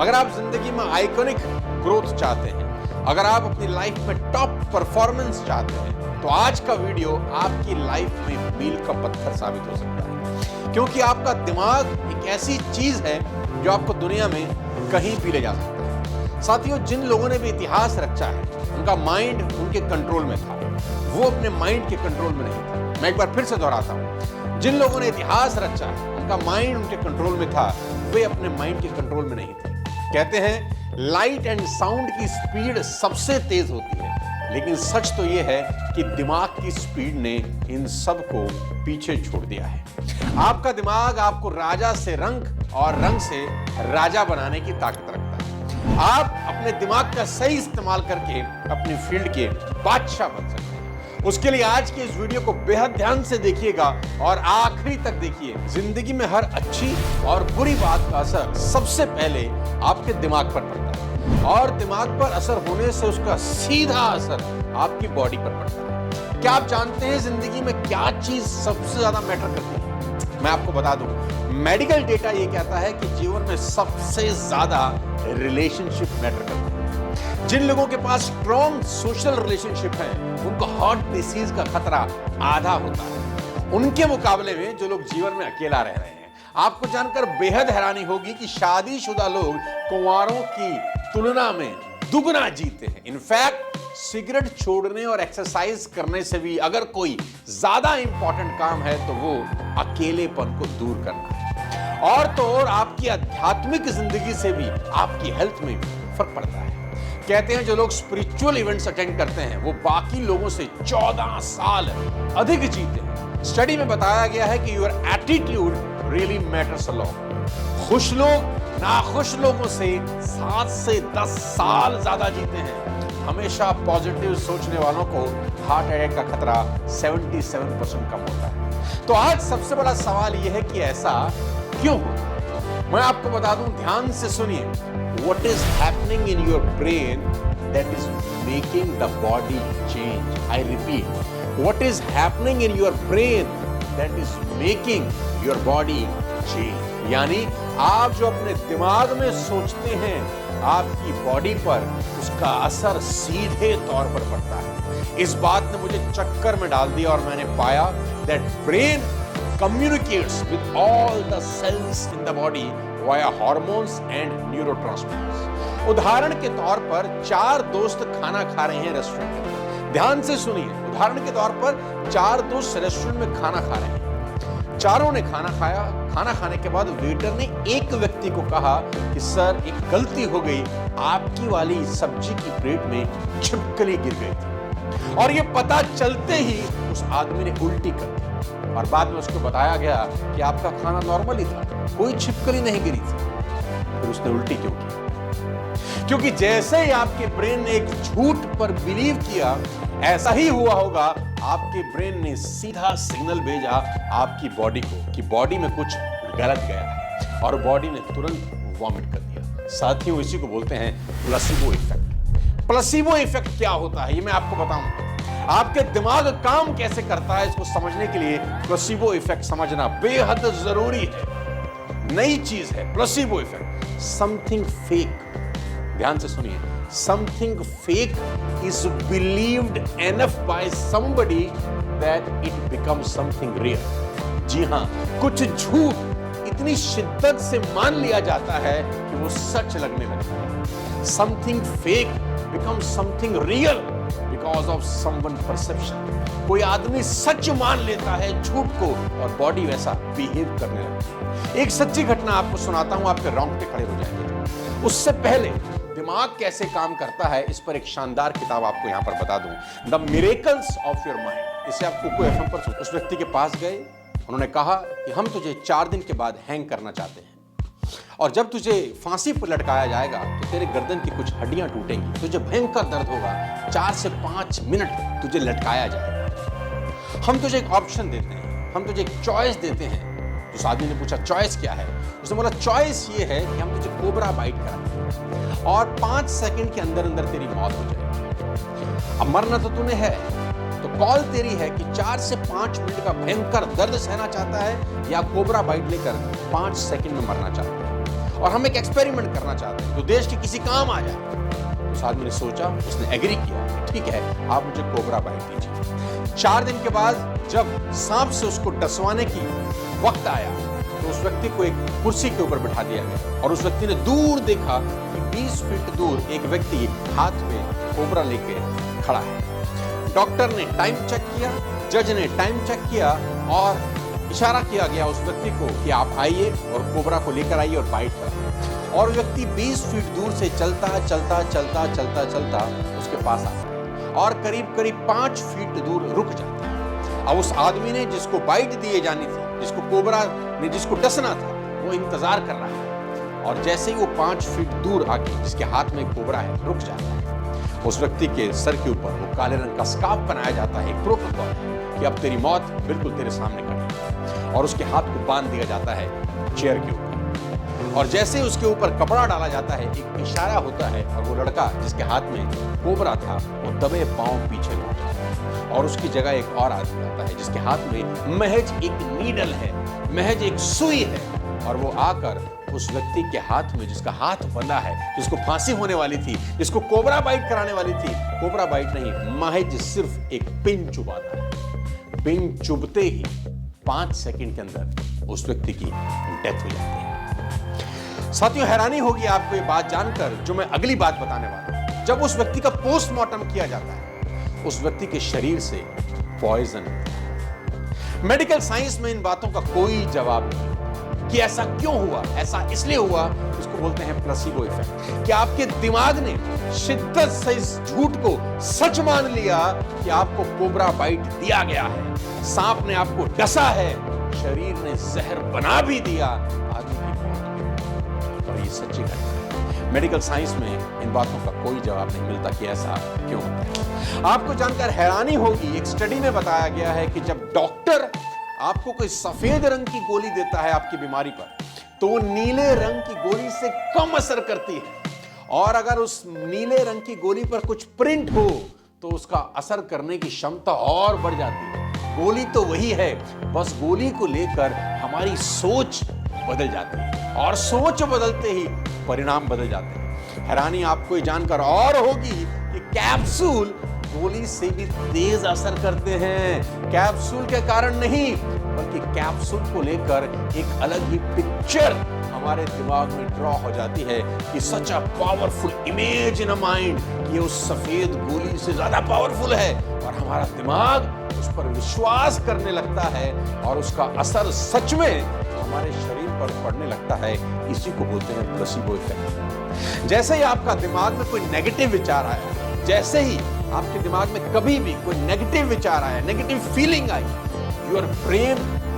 अगर आप जिंदगी में आइकॉनिक ग्रोथ चाहते हैं, अगर आप अपनी लाइफ में टॉप परफॉर्मेंस चाहते हैं, तो आज का वीडियो आपकी लाइफ में मील का पत्थर साबित हो सकता है। क्योंकि आपका दिमाग एक ऐसी चीज है जो आपको दुनिया में कहीं भी ले जा सकता है। साथियों, जिन लोगों ने भी इतिहास रचा है, उनका माइंड उनके कंट्रोल में था, वो अपने माइंड के कंट्रोल में नहीं थे। मैं एक बार फिर से दोहराता हूं, जिन लोगों ने इतिहास रचा है, उनका माइंड उनके कंट्रोल में था, वे अपने माइंड के कंट्रोल में नहीं थे। कहते हैं लाइट एंड साउंड की स्पीड सबसे तेज होती है, लेकिन सच तो यह है कि दिमाग की स्पीड ने इन सब को पीछे छोड़ दिया है। आपका दिमाग आपको राजा से रंक और रंक से राजा बनाने की ताकत रखता है। आप अपने दिमाग का सही इस्तेमाल करके अपनी फील्ड के बादशाह बन सकते हैं। उसके लिए आज के इस वीडियो को बेहद ध्यान से देखिएगा और आखिरी तक देखिए। जिंदगी में हर अच्छी और बुरी बात का असर सबसे पहले आपके दिमाग पर पड़ता है, और दिमाग पर असर होने से उसका सीधा असर आपकी बॉडी पर पड़ता है। क्या आप जानते हैं जिंदगी में क्या चीज सबसे ज्यादा मैटर करती है? मैं आपको बता दूं, मेडिकल डेटा ये कहता है कि जीवन में सबसे ज्यादा रिलेशनशिप मैटर करता है। जिन लोगों के पास स्ट्रॉन्ग सोशल रिलेशनशिप है, उनको हार्ट डिसीज का खतरा आधा होता है, उनके मुकाबले में जो लोग जीवन में अकेला रह रहे हैं। आपको जानकर बेहद हैरानी होगी कि शादीशुदा लोग कुंवारों की तुलना में दुगना जीते हैं। इनफैक्ट सिगरेट छोड़ने और एक्सरसाइज करने से भी अगर कोई ज्यादा इंपॉर्टेंट काम है तो वो अकेलेपन को दूर करना है। और तो और आपकी आध्यात्मिक जिंदगी से भी आपकी हेल्थ में फर्क पड़ता है। कहते हैं जो लोग स्पिरिचुअल इवेंट्स अटेंड करते हैं, वो बाकी लोगों से 14 साल अधिक जीते हैं। स्टडी में बताया गया है कि your attitude really matters a lot. खुश लोग नाखुश लोगों से 7 से 10 साल ज्यादा जीते हैं। हमेशा पॉजिटिव सोचने वालों को हार्ट अटैक का खतरा 77% कम होता है। तो आज सबसे बड़ा सवाल यह है कि ऐसा क्यों होता है? मैं आपको बता दूं, ध्यान से सुनिए। What is happening in your brain that is making the body change? I repeat, what is happening in your brain that is making your body change? यानी आप जो अपने दिमाग में सोचते हैं, आपकी बॉडी पर उसका असर सीधे तौर पर पड़ता है। इस बात ने मुझे चक्कर में डाल दिया और मैंने पाया that brain communicates with all the cells in the body via hormones and neurotransmitters। उदाहरण के तौर पर 4 दोस्त खाना खा रहे हैं रेस्टोरेंट में। ध्यान से सुनिए, उदाहरण के तौर पर 4 दोस्त रेस्टोरेंट में खाना खा रहे हैं। चारों ने खाना खाया। खाना खाने के बाद वेटर ने एक व्यक्ति को कहा कि सर, एक गलती हो गई, आपकी वाली सब्जी की प्लेट में छिपकली गिर गई थी। और ये पता चलते ही उस आदमी ने उल्टी कर दी और बाद में उसको बताया गया कि आपका खाना नॉर्मल ही था, कोई छिपकली नहीं गिरी थी। फिर उसने उल्टी क्यों की? क्योंकि जैसे ही आपके ब्रेन ने एक झूठ पर बिलीव किया, ऐसा ही हुआ होगा। आपके ब्रेन ने सीधा सिग्नल भेजा आपकी बॉडी को कि बॉडी में कुछ गलत गया है, और बॉडी ने तुरंत वॉमिट कर दिया। साथियों, इसी को बोलते हैं प्लेसिबो इफेक्ट। प्लेसिबो इफेक्ट क्या होता है ये मैं आपको बताऊं। आपके दिमाग काम कैसे करता है, इसको समझने के लिए प्लेसिबो इफेक्ट समझना बेहद जरूरी है। नई चीज है प्लेसिबो इफेक्ट, समथिंग फेक। ध्यान से सुनिए, something fake is believed enough by somebody that it becomes something real. जी हां, कुछ झूठ इतनी शिद्दत से मान लिया जाता है कि वो सच लगने लगता है। Something fake becomes something real because of someone perception. कोई आदमी सच मान लेता है झूठ को और बॉडी वैसा बिहेव करने लगती है। एक सच्ची घटना आपको सुनाता हूं, आपके रोंगटे खड़े हो जाएंगे। उससे पहले दिमाग कैसे काम करता है, इस पर एक शानदार किताब आपको यहां पर बता दूं, the miracles of your mind. इसे आप कुको एफएम पर सुन। उस व्यक्ति के पास गए, उन्होंने कहा कि हम तुझे 4 दिन के बाद हैंग करना चाहते हैं, और जब तुझे फांसी पर लटकाया जाएगा तो तेरे गर्दन की कुछ हड्डियां टूटेंगी, तुझे भयंकर दर्द होगा, 4 से 5 मिनट तुझे लटकाया जाएगा। हम तुझे एक ऑप्शन देते हैं, हम तुझे एक चॉइस देते हैं। उस आदमी ने पूछा चॉइस क्या है? उसने बोला चॉइस ये है कि हम तुझे कोबरा बाइट कराएंगे और 5 सेकंड के अंदर अंदर तेरी मौत हो जाएगी। अब मरना तो तूने है, तो कॉल तेरी है कि 4 से 5 मिनट का भयंकर दर्द सहना चाहता है या कोबरा बाइट लेकर 5 सेकंड में मरना चाहता है। और हम एक एक्सपेरिमेंट करना चाहते हैं जो देश के किसी काम आ जाए। उस आदमी ने सोचा, उसने एग्री किया, ठीक है आप मुझे कोबरा बाइट दीजिए। 4 दिन के बाद जब सांप से उसको डसवाने की वक्त आया तो उस व्यक्ति को एक कुर्सी के ऊपर बिठा दिया गया और उस व्यक्ति ने दूर देखा कि 20 फीट दूर एक व्यक्ति हाथ में कोबरा लेके खड़ा है। डॉक्टर ने टाइम चेक किया, जज ने टाइम चेक किया और इशारा किया गया उस व्यक्ति को कि आप आइए और कोबरा को लेकर आइए और बाइट कराइए। और व्यक्ति 20 फीट दूर से चलता उसके पास आता है और करीब 5 फीट दूर रुक जाता है। अब उस आदमी ने जिसको बाइट दिए जानी थी, जिसको कोबरा ने जिसको डसना था, वो इंतजार कर रहा है और जैसे ही वो 5 फीट दूर आके जिसके हाथ में कोबरा है रुक जाता है, उस व्यक्ति के सर के ऊपर वो काले रंग का स्कार्फ बनाया जाता है, एक प्रोटोकॉल है कि अब तेरी मौत बिल्कुल तेरे सामने खड़ी है और उसके हाथ को बांध दिया जाता है चेयर के ऊपर और जैसे ही उसके ऊपर कपड़ा डाला जाता है एक इशारा होता है और वो लड़का जिसके हाथ में कोबरा था वो दबे पांव पीछे लौट जाता है और उसकी जगह एक और आदमी आता है जिसके हाथ में महज एक नीडल है, महज एक सुई है और वो आकर उस व्यक्ति के हाथ में जिसका हाथ बंधा है, जिसको फांसी होने वाली थी, जिसको कोबरा बाइट कराने वाली थी, कोबरा बाइट नहीं महज सिर्फ एक पिन चुभाता है। पिन चुभते ही 5 सेकंड के अंदर उस व्यक्ति की डेथ हो जाती है। साथियों हैरानी होगी आपको ये बात जानकर जो मैं अगली बात बताने वाला हूं। जब उस व्यक्ति का पोस्टमार्टम किया जाता है उस व्यक्ति के शरीर से पॉइजन, मेडिकल साइंस में इन बातों का कोई जवाब नहीं कि ऐसा क्यों हुआ। ऐसा इसलिए हुआ, इसको बोलते हैं प्लेसिबो इफेक्ट, कि आपके दिमाग ने शिद्दत से इस झूठ को सच मान लिया कि आपको कोबरा बाइट दिया गया है, सांप ने आपको डसा है, शरीर ने जहर बना भी दिया, आदमी की मौत। और ये सच्ची घटना है। मेडिकल साइंस में इन बातों का कोई जवाब नहीं मिलता कि ऐसा क्यों होता है। आपको जानकर हैरानी होगी, एक स्टडी में बताया गया है कि जब डॉक्टर आपको कोई सफेद रंग की गोली देता है आपकी बीमारी पर तो वो नीले रंग की गोली से कम असर करती है और अगर उस नीले रंग की गोली पर कुछ प्रिंट हो तो उसका असर करने की क्षमता और बढ़ जाती है। गोली तो वही है, बस गोली को लेकर हमारी सोच बदल जाती है और सोच बदलते ही परिणाम बदल जाते हैं। हैरानी आपको ये जानकर और होगी कि कैप्सूल गोली से भी तेज असर करते हैं। कैप्सूल के कारण नहीं बल्कि कैप्सूल को लेकर एक अलग ही पिक्चर हमारे दिमाग में ड्रॉ हो जाती है कि सच a powerful image in a mind कि उस सफेद गोली से ज्यादा पावरफुल है और हमारा दिमाग उस पर विश्वास करने लगता है और उसका असर सच में हमारे शरीर पर पड़ने लगता है। इसी को बोलते हैं प्लेसिबो इफेक्ट। जैसे ही आपका दिमाग में कोई नेगेटिव विचार आया, जैसे ही आपके दिमाग में कभी भी कोई नेगेटिव विचार आया, नेगेटिव फीलिंग आई, your brain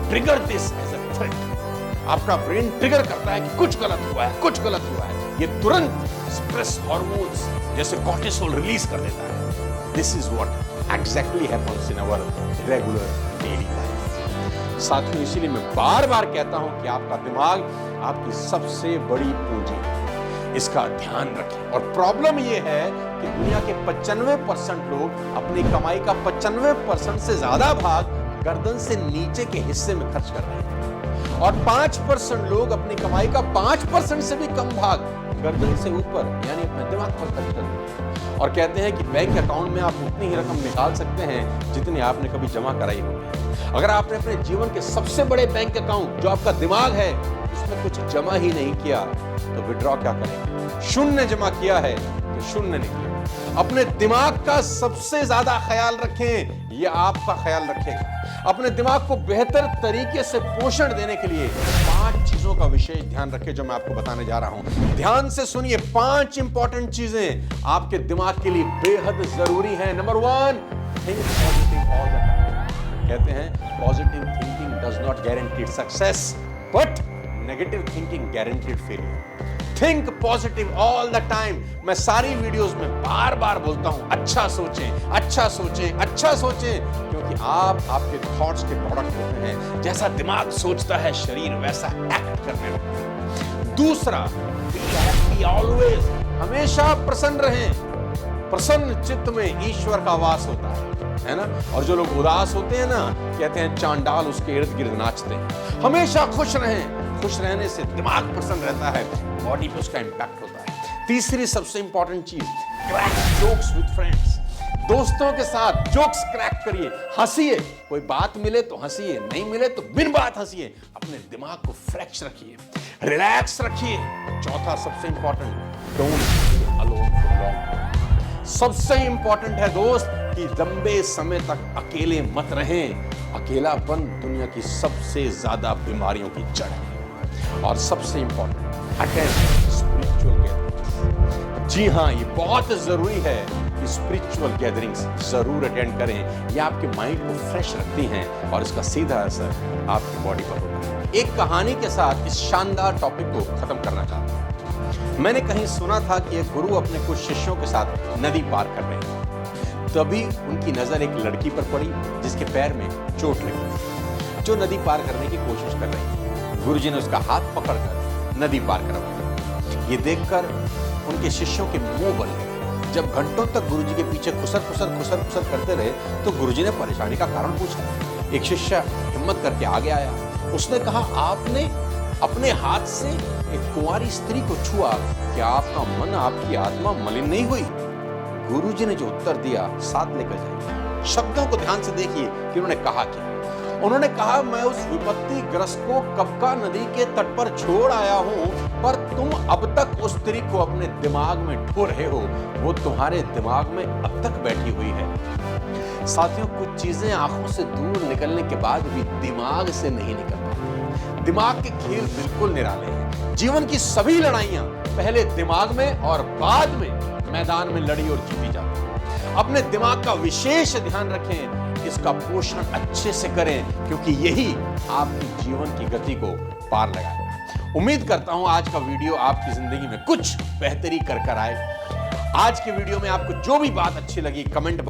trigger this as a threat. आपका ब्रेन ट्रिगर करता है कि कुछ गलत हुआ है, कुछ गलत हुआ है। ये तुरंत स्ट्रेस हार्मोन्स जैसे कॉर्टिसोल रिलीज कर देता है। This is what exactly happens in our regular daily life. साथियों इसीलिए मैं बार बार कहता हूं कि आपका दिमाग आपकी सबसे बड़ी पूंजी है, इसका ध्यान रखें। और प्रॉब्लम यह है कि दुनिया के 95% लोग अपनी कमाई का 95% से ज्यादा भाग गर्दन से नीचे के हिस्से में खर्च कर रहे हैं और 5% लोग अपनी कमाई का 5% से भी कम भाग गर्दन से ऊपर यानी अपने दिमाग पर खर्च कर रहे हैं और कहते हैं कि बैंक अकाउंट में आप उतनी ही रकम निकाल सकते हैं जितनी आपने कभी जमा कराई होगी। अगर आपने अपने जीवन के सबसे बड़े बैंक अकाउंट जो आपका दिमाग है उसमें कुछ जमा ही नहीं किया तो विड्रॉ क्या करें? शून्य जमा किया है तो शून्य निकले। अपने दिमाग का सबसे ज्यादा ख्याल रखें, यह आपका ख्याल रखेगा। अपने दिमाग को बेहतर तरीके से पोषण देने के लिए 5 चीजों का विशेष ध्यान रखें जो मैं आपको बताने जा रहा हूं। ध्यान से सुनिए, 5 इंपॉर्टेंट चीजें आपके दिमाग के लिए बेहद जरूरी हैं। Number 1, think positive all the time. कहते हैं positive thinking does not guarantee success but negative thinking guaranteed failure. Think positive all the time. मैं सारी वीडियोस में बार बार बोलता हूं, अच्छा सोचें, अच्छा सोचें, अच्छा सोचें, क्योंकि आप आपके थॉट्स के प्रोडक्ट होते हैं। जैसा दिमाग सोचता है शरीर वैसा एक्ट करने लगता है। दूसरा, बी हैप्पी ऑलवेज। हमेशा प्रसन्न रहें। प्रसन्न चित्त में ईश्वर का वास होता है। है ना। और जो लोग उदास होते हैं ना, कहते हैं चांडाल उसके इर्द गिर्द नाचते हैं। हमेशा खुश रहें, खुश रहने से दिमाग प्रसन्न रहता है, बॉडी पे उसका इंपैक्ट होता है। तीसरी सबसे इंपॉर्टेंट चीज, क्रैक जोक्स विद फ्रेंड्स। दोस्तों के साथ जोक्स क्रैक करिए, हंसिए। कोई बात मिले तो हंसिए, नहीं मिले तो बिन बात हंसिए। अपने दिमाग को फ्रेश रखिए, रिलैक्स रखिए। चौथा सबसे important, don't stay alone for long. सबसे इंपॉर्टेंट है दोस्त कि लंबे समय तक अकेले मत रहें। अकेलापन दुनिया की सबसे ज्यादा बीमारियों की जड़ है। और सबसे इंपॉर्टेंट, अटेंड स्पिरिचुअल गैदरिंग्स। जी हाँ, ये बहुत जरूरी है कि स्पिरिचुअल गैदरिंग्स जरूर अटेंड करें। ये आपके माइंड को फ्रेश रखती हैं और इसका सीधा असर आपकी बॉडी पर होता है। एक कहानी के साथ इस शानदार टॉपिक को खत्म करना चाहता हूं। मैंने कहीं सुना था कि एक गुरु अपने कुछ शिष्यों के साथ नदी पार कर रहे थे। तभी उनकी नजर एक लड़की पर पड़ी जिसके पैर में चोट लगी, जो नदी पार करने की कोशिश कर रही थी। गुरुजी ने उसका हाथ पकड़कर नदी पार करवाया। ये देखकर उनके शिष्यों के मुंह बन गए। जब घंटों तक गुरुजी के पीछे खुसर करते रहे तो गुरुजी ने परेशानी का कारण पूछा। एक शिष्य हिम्मत करके आगे आया। उसने कहा, आपने अपने हाथ से एक कुंवारी स्त्री को छुआ, क्या आपका मन, आपकी आत्मा मलिन नहीं हुई? गुरुजी ने जो उत्तर दिया, साथ लेकर जाइए। शब्दों को ध्यान से देखिए कि उन्होंने कहा क्या। उन्होंने कहा, मैं उस विपत्ति ग्रस्त को कब का नदी के तट पर छोड़ आया हूं, पर तुम अब तक उस स्त्री को अपने दिमाग में ढो रहे हो। वो तुम्हारे दिमाग में अब तक बैठी हुई है। साथियों, कुछ चीजें आंखों से दूर निकलने के बाद भी दिमाग से नहीं निकल पाती। दिमाग के खेल बिल्कुल निराले हैं। जीवन की सभी लड़ाइयां पहले दिमाग में और बाद में मैदान में लड़ी और जीती जाती है। अपने दिमाग का विशेष ध्यान रखें, इसका पोषण अच्छे से करें, क्योंकि यही आपकी जीवन की गति को पार लगाएगा। उम्मीद करता हूं आज का वीडियो आपकी जिंदगी में कुछ बेहतरी कर आए। आज के वीडियो में आपको जो भी बात अच्छी लगी कमेंट